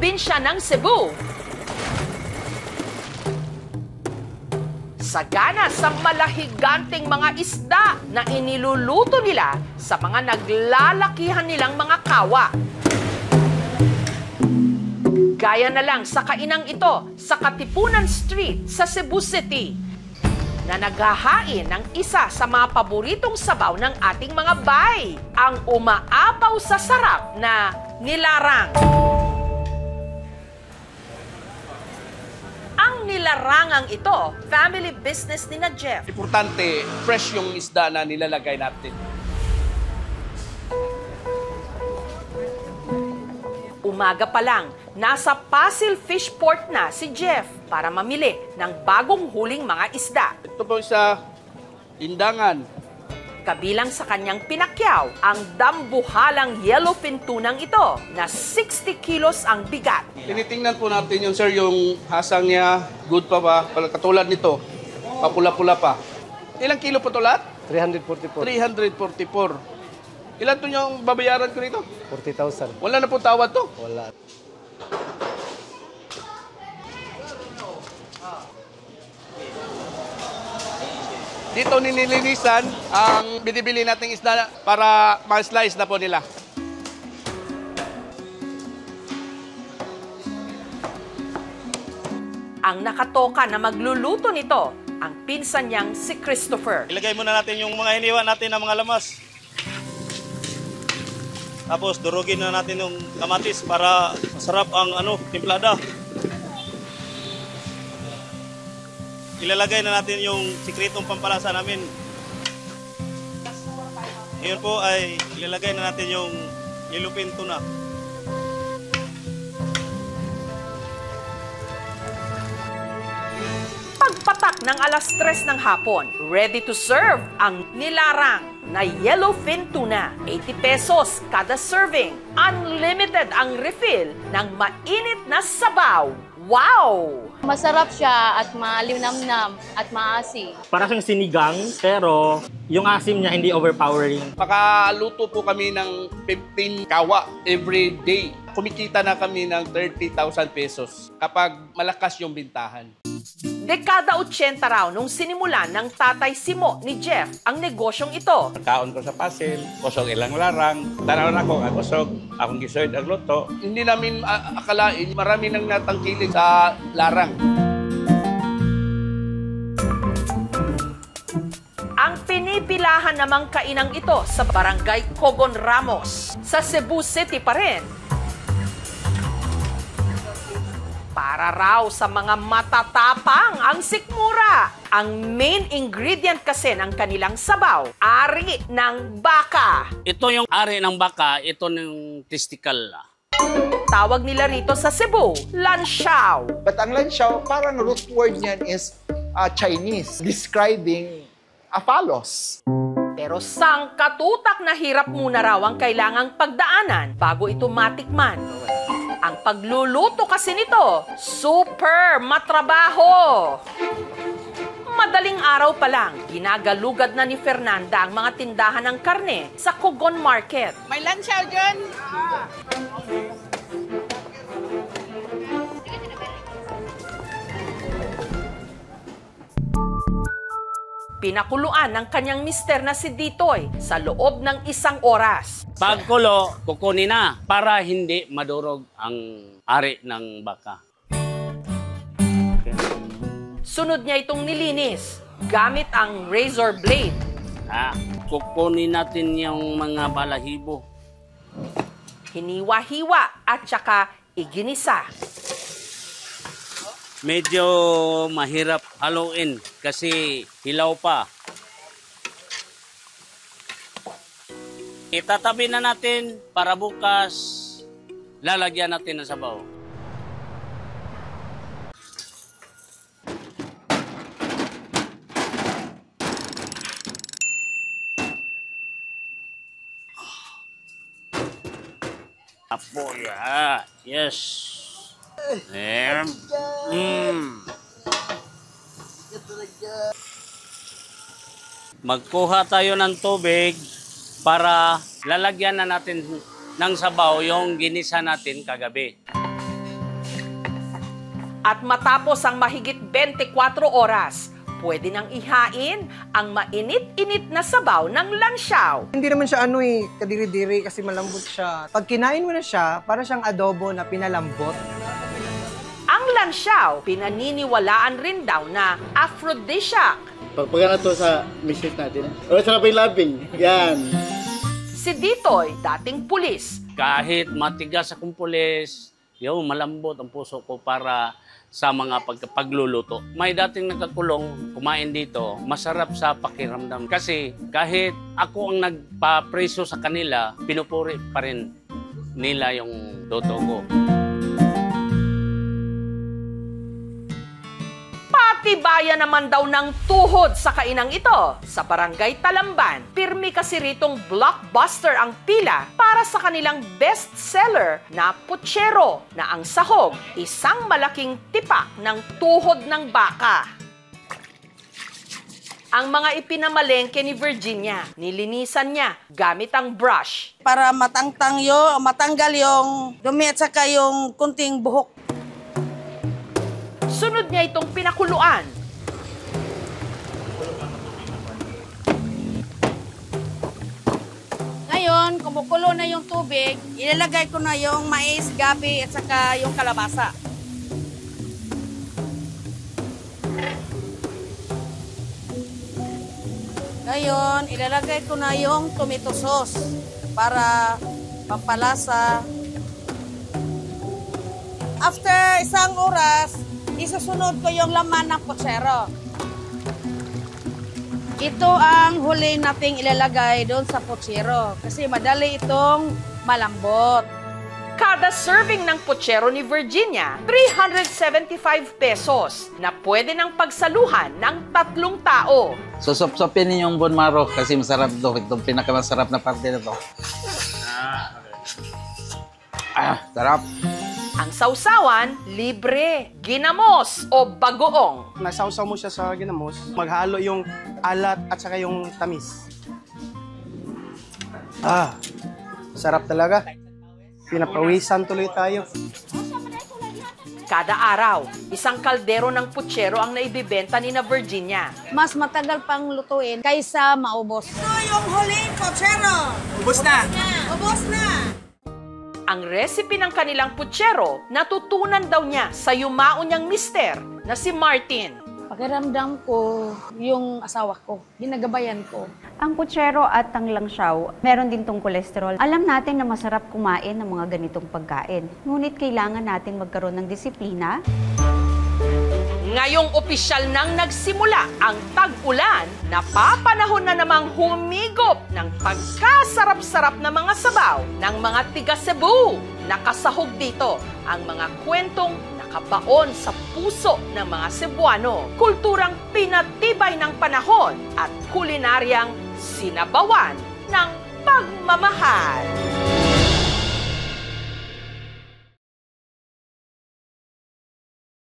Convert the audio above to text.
probinsya ng Cebu. Sagana sa malahiganting mga isda na iniluluto nila sa mga naglalakihan nilang mga kawa. Gaya na lang sa kainang ito sa Katipunan Street sa Cebu City na naghahain ng isa sa mga paboritong sabaw ng ating mga bay, ang umaapaw sa sarap na nilarang. Ang nilarangang ito, family business ni na Jeff. Importante, fresh yung isda na nilalagay natin. Umaga pa lang, nasa Pasil Fish Port na si Jeff para mamili ng bagong huling mga isda. Ito po sa Indangan. Kabilang sa kanyang pinakyaw, ang dambuhalang yellowfin tunang ito na 60 kilos ang bigat. Tinitingnan po natin yung sir, yung hasang niya, good pa ba? Katulad nito, papula-pula pa. Ilang kilo po ito lahat? 344. 344. Ilan to yung babayaran ko nito? 40,000. Wala na po tawad to? Wala. Dito ninilinisan ang binibili nating isda para ma-slice na po nila. Ang nakatoka na magluluto nito, ang pinsan niyang si Christopher. Ilagay muna natin yung mga hiniwa natin na mga lamas. Tapos durugin na natin yung kamatis para masarap ang timplada. Ilalagay na natin yung sikretong pampalasa namin. Ngayon po ay ilalagay na natin yung yellowfin tuna. Pagpatak ng alas 3 ng hapon, ready to serve ang nilarang na yellowfin tuna. 80 pesos kada serving. Unlimited ang refill ng mainit na sabaw. Wow! Masarap siya at malinamnam at maasi. Para siyang sinigang, pero yung asim niya hindi overpowering. Makaluto po kami ng 15 kawa every day. Kumikita na kami ng 30,000 pesos kapag malakas yung bintahan. Dekada 80 raw nung sinimulan ng tatay Simo ni Jeff ang negosyong ito. Kaon ko sa Pasil, kusog ilang larang. Tanaw na ko, kusog, akong gisoyd ang luto. Hindi namin akalain, marami nang natangkilik sa larang. Ang pinipilahan namang kainang ito sa Barangay Cogon Ramos, sa Cebu City pa rin. Para raw sa mga matatapang ang sikmura. Ang main ingredient kasi ng kanilang sabaw, ari ng baka. Ito yung ari ng baka, ito yung testicle. Tawag nila rito sa Cebu, lansiao. But ang lansiao, parang root word niyan is Chinese, describing a phallus. Pero sangkatutak na hirap muna raw ang kailangang pagdaanan bago ito matikman. Ang pagluluto kasi nito, super matrabaho. Madaling araw pa lang, ginagalugad na ni Fernanda ang mga tindahan ng karne sa Cogon Market. May lansiaw dyan. Pinakuluan ng kanyang mister na si Ditoy sa loob ng 1 oras. Pagkulo, kukunin na para hindi madurog ang ari ng baka. Sunod niya itong nilinis gamit ang razor blade. Kukunin natin yung mga balahibo. Hiniwa-hiwa at saka iginisa. Medyo mahirap haluin kasi hilaw pa. Itatabi na natin para bukas lalagyan natin ng sabaw. Apo, yes. Magkuha tayo ng tubig para lalagyan na natin ng sabaw yung ginisa natin kagabi. At matapos ang mahigit 24 oras, pwede nang ihain ang mainit-init na sabaw ng lansiaw. Hindi naman siya kadiri-diri kasi malambot siya. Pag kinain mo na siya, para siyang adobo na pinalambot. Ang lansiaw, pinaniniwalaan rin daw na aphrodisiac. Pagpagana to sa misis natin. O, sarap yung labing. Yan. Si Ditoy, dating pulis, Kahit matigas akong pulis, malambot ang puso ko para sa mga pagluluto. May dating nagkakulong, kumain dito, masarap sa pakiramdam. Kasi kahit ako ang nagpapreso sa kanila, pinupuri pa rin nila yung luto ko. Patibayan naman daw ng tuhod sa kainang ito. Sa Barangay Talamban, pirmi kasi ritong blockbuster ang pila para sa kanilang bestseller na putsero na ang sahog, isang malaking tipak ng tuhod ng baka. Ang mga ipinamalengke ni Virginia, nilinisan niya gamit ang brush. Para matanggal yung dumi at saka yung kunting buhok. Sunod niya itong pinakuluan. Ngayon, kumukulo na yung tubig, ilalagay ko na yung mais, gabi at saka yung kalabasa. Ngayon, ilalagay ko na yung tomato sauce para pampalasa. After isang oras, isusunod ko yung laman ng putsero. Ito ang huli nating ilalagay doon sa putsero kasi madali itong malambot. Kada serving ng putsero ni Virginia, 375 pesos na pwede ng pagsaluhan ng 3 tao. Susop-sopin niyo yung bone marrow kasi masarap to. Itong pinakamasarap na parte na to. Sarap. Ang sausawan, libre, ginamos o bagoong. Nasawsaw mo siya sa ginamos, maghalo yung alat at saka yung tamis. Sarap talaga. Pinapawisan tuloy tayo. Kada araw, isang kaldero ng putsero ang naibibenta ni na Virginia. Mas matagal pang lutuin kaysa maubos. Ito yung huling putsero. Ubus na! Ubos na! Ang recipe ng kanilang putsero, natutunan daw niya sa yumao niyang mister na si Martin. Pakiramdam ko yung asawa ko, ginagabayan ko. Ang putsero at ang langsiaw, meron din tong kolesterol. Alam natin na masarap kumain ng mga ganitong pagkain. Ngunit kailangan natin magkaroon ng disiplina. Ngayong opisyal nang nagsimula ang tag-ulan, napapanahon na namang humigop ng pagkasarap-sarap na mga sabaw ng mga tiga Cebu. Nakasahog dito ang mga kwentong nakabaon sa puso ng mga Cebuano, kulturang pinatibay ng panahon at kulinaryang sinabawan ng pagmamahal.